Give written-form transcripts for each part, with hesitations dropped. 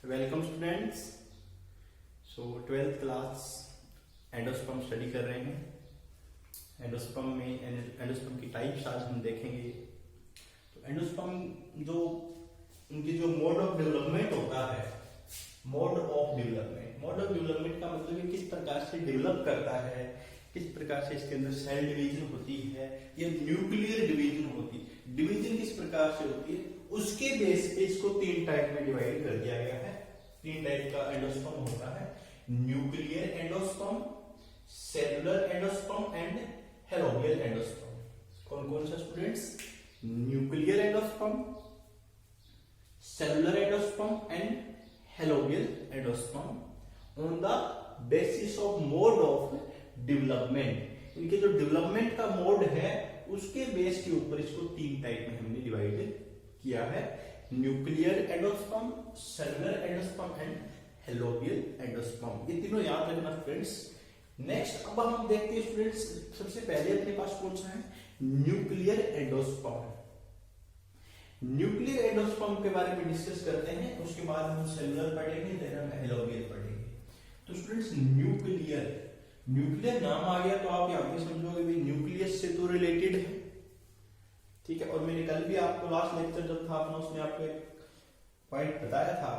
Welcome students. Twelfth class endosperm study कर रहे हैं। एंडोस्पर्म में एंडोस्पर्म की टाइप्स आज हम देखेंगे। तो एंडोस्पर्म जो उनकी जो मोड ऑफ डेवलपमेंट होता है, मोड ऑफ डेवलपमेंट का मतलब है किस प्रकार से डेवलप करता है, किस प्रकार से इसके अंदर सेल डिवीजन होती है या न्यूक्लियर डिवीजन होती है। डिवीजन किस प्रकार से होती है उसके बेस पे इसको तीन टाइप में डिवाइड कर दिया गया है। तीन टाइप का एंडोस्पर्म होता है, nuclear endosperm, cellular endosperm and helobial endosperm. कौन कौन सा students? Nuclear endosperm, cellular endosperm and helobial endosperm on the basis of mode of development. इनके जो डेवलपमेंट का मोड है उसके बेस के ऊपर इसको तीन टाइप में हमने डिवाइड किया है, nuclear endosperm, cellular endosperm and helobial endosperm. ये तीनों याद रखना फ्रेंड्स। नेक्स्ट अब हम देखते हैं स्टूडेंट्स, सबसे पहले अपने पास कौन सा है? Nuclear endosperm. न्यूक्लियर एंडोस्पर्म के बारे में डिस्कस करते हैं, उसके बाद हम सेलुलर पढ़ेंगे, फिर हम हेलोबियल पढ़ेंगे। तो स्टूडेंट्स न्यूक्लियर नाम आ गया तो आप यहाँ पे समझोगे भाई न्यूक्लियस से तो रिलेटेड है, ठीक है। और मैंने कल भी आपको लास्ट लेक्चर जब था अपना उसमें आपको एक पॉइंट बताया था,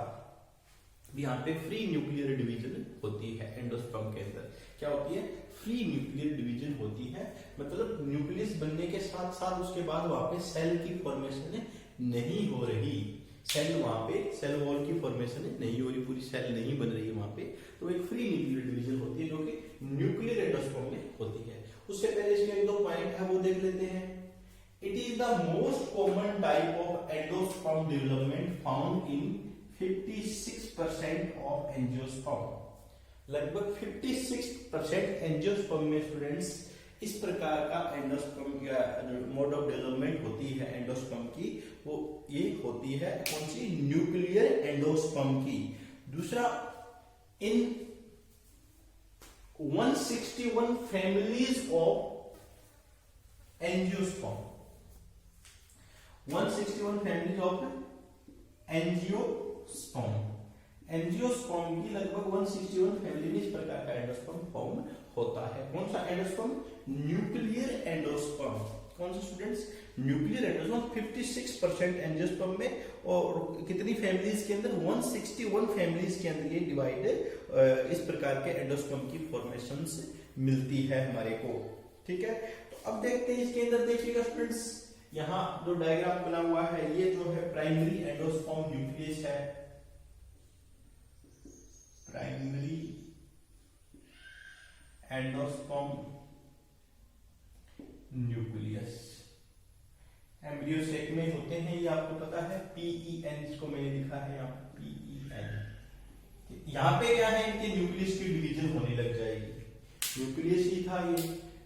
यहाँ पे फ्री न्यूक्लियर डिवीजन होती है एंडोस्पर्म के अंदर। क्या होती है? फ्री न्यूक्लियर डिवीजन होती है, मतलब न्यूक्लियस बनने के साथ साथ उसके बाद वहां पे सेल की फॉर्मेशन नहीं हो रही, सेल वहां पे सेल वॉल की फॉर्मेशन नहीं हो रही, पूरी सेल नहीं बन रही है वहां पे, तो एक फ्री न्यूक्लियर डिवीजन होती है जो कि न्यूक्लियर एंडोस्पर्म में होती है। उससे पहले इसके एक दो पॉइंट है वो देख लेते हैं। It is the most common type of endosperm development found in 56% of angiosperm। लगभग 56% एंजियोस्पर्म में स्टूडेंट्स इस प्रकार का एंडोस्पर्म या मोड ऑफ डेवलपमेंट होती है एंडोस्पर्म की, वो ये होती है कौन सी? न्यूक्लियर एंडोस्पर्म की। दूसरा, इन 161 families of angiosperm, 161 families of angiosperm, angiosperm की लगभग 161 फैमिली में इस प्रकार का एंडोस्पर्म फॉर्म होता है। कौन सा एंडोस्पर्म? Nuclear endosperm. कौन सा स्टूडेंट्स? न्यूक्लियर एंडोस्पर्म 56% एंजियोस्पर्म में, और कितनी फैमिलीज के अंदर? 161 फैमिलीज के अंदर ये डिवाइड इस प्रकार के एंडोस्पर्म की फॉर्मेशंस मिलती है हमारे को, ठीक है। तो अब देखते हैं इसके अंदर, देखिएगा स्टूडेंट्स, यहाँ जो डायग्राम बना हुआ है ये जो है प्राइमरी एंडोस्पर्म न्यूक्लियस है, primary endosperm nucleus. Embryo sac में होते हैं, ये आपको पता है, PEN, इसको मैंने लिखा है यहाँ PEN। यहाँ पे क्या है, इनके न्यूक्लियस की डिवीजन होने लग जाएगी। न्यूक्लियस ही था, ये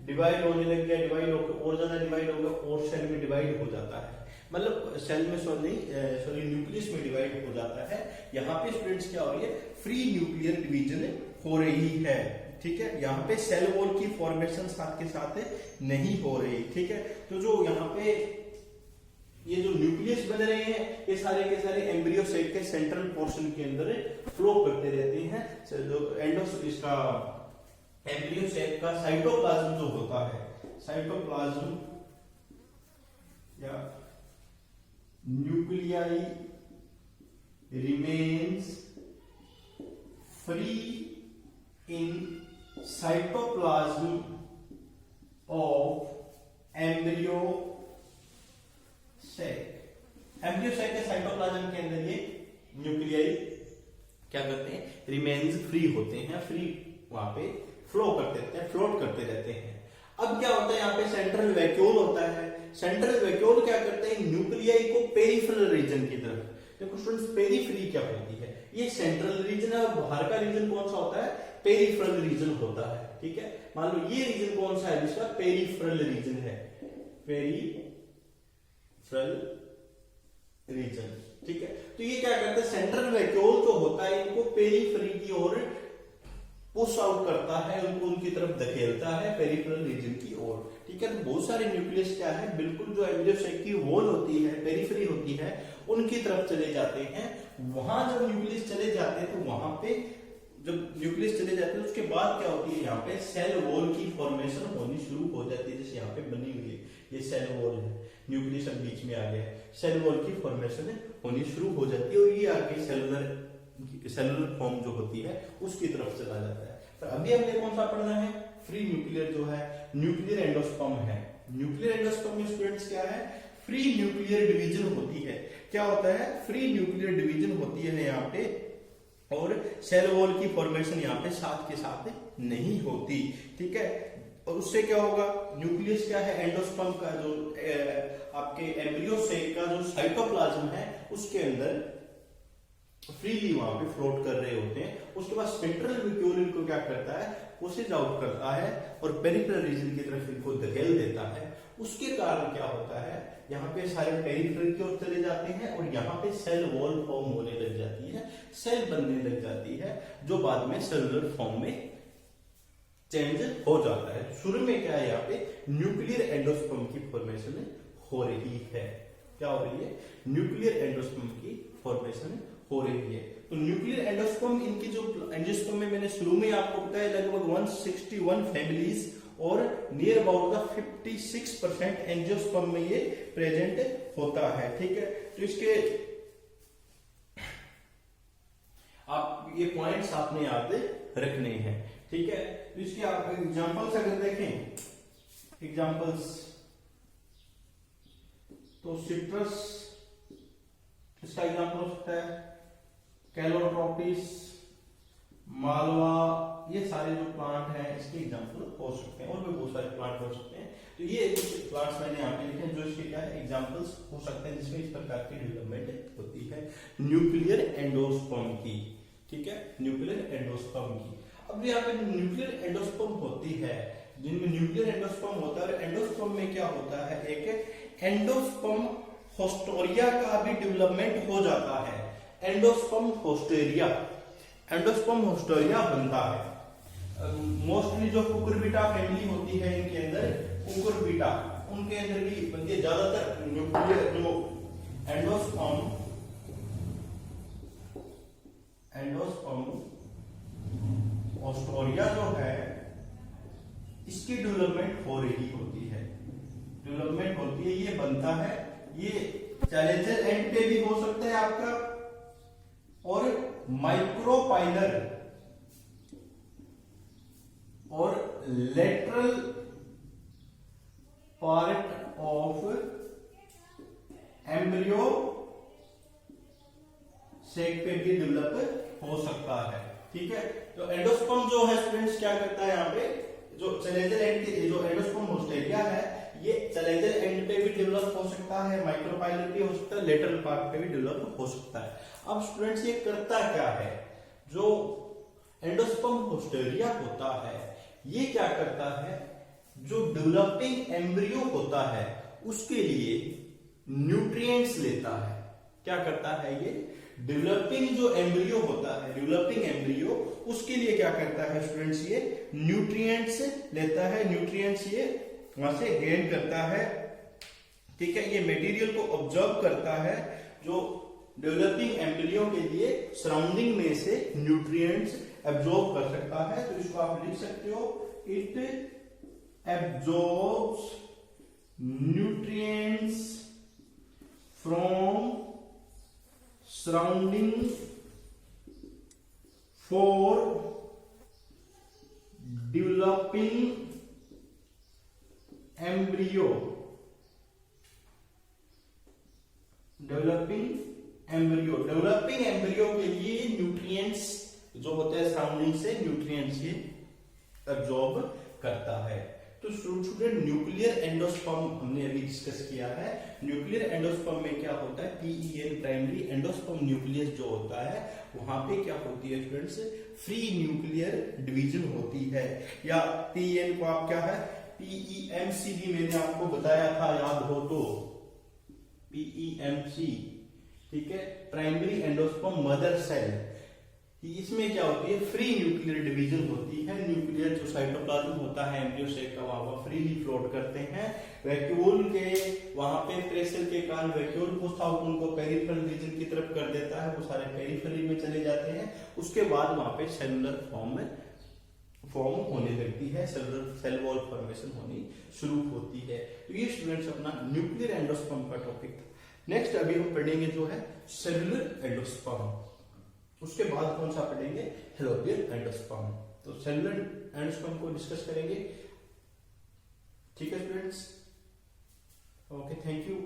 डिवाइड होने लग गया, डिवाइड होकर और ज्यादा डिवाइड होगा और सेल में डिवाइड हो जाता है, मतलब सेल में सॉरी न्यूक्लियस में डिवाइड हो जाता है। यहाँ पे स्टूडेंट्स क्या हो रही है? फ्री न्यूक्लियर डिवीजन हो रही है, ठीक है। यहाँ पे सेल वॉल की फॉर्मेशन साथ के साथ नहीं हो रही, ठीक है। तो जो यहाँ पे ये जो न्यूक्लियस बन रहे हैं ये सारे के सारे एम्ब्रियो सेल के सेंट्रल पोर्शन के अंदर फ्लो करते रहते हैं। जो इसका एम्ब्रियो सेल का साइटोप्लाज्म जो होता है, साइटोप्लाज्म या nuclei remains free in cytoplasm of embryo sac. Embryo sac के साइटोप्लाज्म के अंदर ये न्यूक्लियाई क्या करते हैं? रिमेन्स फ्री होते हैं, फ्री वहां पे फ्लो करते रहते हैं, फ्लोट करते रहते हैं। अब क्या होता है, यहाँ पे सेंट्रल वैक्यूल होता है। सेंट्रल वैक्यूल क्या करते हैं? न्यूक्लियाई को पेरिफेरल रीजन की तरफ, देखो स्टूडेंट्स पेरिफेरी क्या होती है? ये सेंट्रल रीजन है और बाहर का रीजन कौन सा होता है? पेरिफेरल रीजन होता है, ठीक है। मान लो ये रीजन कौन सा है? जिसका पेरिफेरल रीजन है, पेरिफेरल रीजन, ठीक है। तो ये क्या करते हैं? सेंट्रल वैक्यूल जो होता है इनको पेरिफेरी की ओर पुश आउट करता है, उनको उनकी तरफ धकेलता है पेरिफेरल रीजन की ओर, ठीक है। तो बहुत सारे न्यूक्लियस क्या है, बिल्कुल जो एम्ब्रियो सेक की वॉल होती है, पेरिफेरी होती है, उनके की तरफ चले जाते हैं। वहां जब न्यूक्लियस चले जाते हैं तो वहां पे जब न्यूक्लियस चले जाते हैं उसके बाद क्या होती है, यहाँ पे सेल वॉल की फॉर्मेशन होनी शुरू हो जाती है। जैसे यहाँ पे बनी हुई है, ये सेल वॉल है, न्यूक्लियस अब बीच में आ गया है, सेल वॉल की फॉर्मेशन होनी शुरू हो जाती है और ये आगे सेलुलर फॉर्म जो होती है उसकी तरफ चला जाता है। तो अभी हमने कौन सा पढ़ना है, फ्री न्यूक्लियर जो है, न्यूक्लियर एंडोस्पर्म है। न्यूक्लियर एंडोस्पर्म में स्टूडेंट्स क्या है, फ्री न्यूक्लियर डिवीजन होती है। क्या होता है, फ्री न्यूक्लियर डिवीजन होती है यहाँ पे, और सेल वॉल की फॉर्मेशन यहाँ पे साथ के साथ नहीं होती, ठीक है। और उससे क्या होगा, न्यूक्लियस क्या है, एंडोस्पर्म का जो आपके एम्ब्रियो सेक का जो साइटोप्लाज्म है उसके अंदर फ्रीली वहां पे फ्लोट कर रहे होते हैं। उसके बाद स्पेक्ट्रल वैक्यूल इनको क्या करता है, पुशेज आउट करता है और पेरिफेरल रीजन की तरफ इनको धकेल देता है। उसके कारण क्या होता है, यहाँ पे सारे पेरिफेरल की ओर चले जाते हैं और यहाँ पे सेल वॉल फॉर्म होने लग जाती है, सेल बनने लग जाती है, जो बाद में सेलुलर फॉर्म में चेंज हो जाता है। शुरू में क्या है, यहाँ पे न्यूक्लियर एंडोस्पर्म की फॉर्मेशन हो रही है। क्या हो रही है, न्यूक्लियर एंडोस्पर्म की फॉर्मेशन हो रही है। तो न्यूक्लियर एंडोस्पर्म, इनकी जो एंजियोस्पर्म में मैंने शुरू में आपको बताया लगभग 161 फैमिलीज और नियर अबाउट द 56% एंजियोस्पर्म में ये प्रेजेंट होता है, ठीक है। तो इसके आप ये पॉइंट्स आपने याद रखने हैं, ठीक है। तो इसके आप एग्जांपल्स अगर देखें, एग्जांपल्स तो सिट्रस इसका एग्जांपल हो सकता है, कैलोट्रोपिस, मालवा, ये सारे जो प्लांट हैं इसके एग्जांपल हो सकते हैं, और भी बहुत सारे प्लांट हो सकते हैं। तो ये कुछ प्लांट्स मैंने यहाँ पे लिखे हैं जो इसके क्या है, एग्जांपल्स हो सकते हैं जिसमें इस प्रकार की डेवलपमेंट होती है न्यूक्लियर एंडोस्पर्म की, ठीक है, न्यूक्लियर एंडोस्पर्म की। अब यहाँ पे न्यूक्लियर एंडोस्पर्म होती है, जिनमें न्यूक्लियर एंडोस्पर्म होता है, एंडोस्पर्म में क्या होता है, एक एंडोस्पर्म होस्टोरिया का भी डेवलपमेंट हो जाता है। एंडोस्पर्म होस्टोरिया, एंडोस्पर्म होस्टोरिया बनता है। मोस्टली जो कुकुरबिटा फैमिली होती है इनके अंदर, कुकुरबिटा उनके अंदर भी बनती है। ज्यादातर न्यूक्लियर जो एंडोस्पर्म होस्टोरिया जो है इसकी डेवलपमेंट हो रही होती है, डेवलपमेंट होती है, ये बनता है। ये चैलेंजर एंड पे भी हो सकता है आपका, और माइक्रोपाइलर और lateral part of embryo sac पे भी डेवलप हो सकता है, ठीक है। तो एंडोस्पर्म जो है स्टूडेंट्स क्या करता है, यहाँ पे जो चैलेंजर एंड के जो एंडोस्पर्म होस्टोरिया है ये चैलेंजर एंड पे भी डेवलप हो सकता है, माइक्रोपाइलर भी हो सकता है, लेटरल पार्ट पे भी डेवलप हो सकता है। अब स्टूडेंट्स ये करता क्या है, जो एंडोस्पर्म होस्टोरिया होता है ये क्या करता है, जो डेवलपिंग एम्ब्रियो होता है उसके लिए न्यूट्रिएंट्स लेता है। क्या करता है, ये डेवलपिंग जो एम्ब्रियो होता है, डेवलपिंग एम्ब्रियो, उसके लिए क्या करता है स्टूडेंट्स, ये न्यूट्रिएंट्स लेता है, न्यूट्रिएंट्स ये वहां से गेन करता है, ठीक है। ये मटेरियल को ऑब्जर्व करता है जो डेवलपिंग एम्ब्रियो के लिए सराउंडिंग में से न्यूट्रिएंट्स एब्जॉर्ब कर सकता है। तो इसको आप लिख सकते हो, it absorbs nutrients from surrounding for developing embryo, developing embryo के लिए न्यूट्रिएंट्स जो होते हैं सराउंडिंग से न्यूट्रिएंट्स ये एब्जॉर्ब करता है। तो स्टूडेंट न्यूक्लियर एंडोस्पर्म हमने अभी डिस्कस किया है। न्यूक्लियर एंडोस्पर्म में क्या होता है, पीईएन प्राइमरी एंडोस्पर्म न्यूक्लियस जो होता है वहां पे क्या होती है स्टूडेंट्स, फ्री न्यूक्लियर डिवीजन होती है, या पीईएन को आप क्या है पीईएमसी भी मैंने आपको बताया था, याद हो तो पीईएमसी, ठीक है, प्राइमरी एंडोस्पर्म मदर सेल। कि इसमें क्या होती है, फ्री न्यूक्लियर डिवीजन होती है। न्यूक्लियर जो साइटोप्लाज्म होता है एम्ब्रियो सेक का, वहां पर फ्रीली फ्लोट करते हैं। वैक्यूल के वहां पे प्रेशर के कारण वैक्यूल पुश आउट उनको पेरिफेरल रीजन की तरफ कर देता है, वो सारे पेरिफेरल में चले जाते हैं। उसके बाद वहां पे सेलुलर फॉर्म होने लगती है, सेल वॉल फॉर्मेशन होनी शुरू होती है। तो ये स्टूडेंट्स अपना न्यूक्लियर एंडोस्पर्म का टॉपिक था। नेक्स्ट अभी हम पढ़ेंगे जो है सेलुलर एंडोस्पर्म, उसके बाद कौन सा पढ़ेंगे, हेलोपियन एंडोस्पर्म। तो सेलुलर एंडोस्पर्म को डिस्कस करेंगे। ठीक है स्टूडेंट्स, ओके, थैंक यू।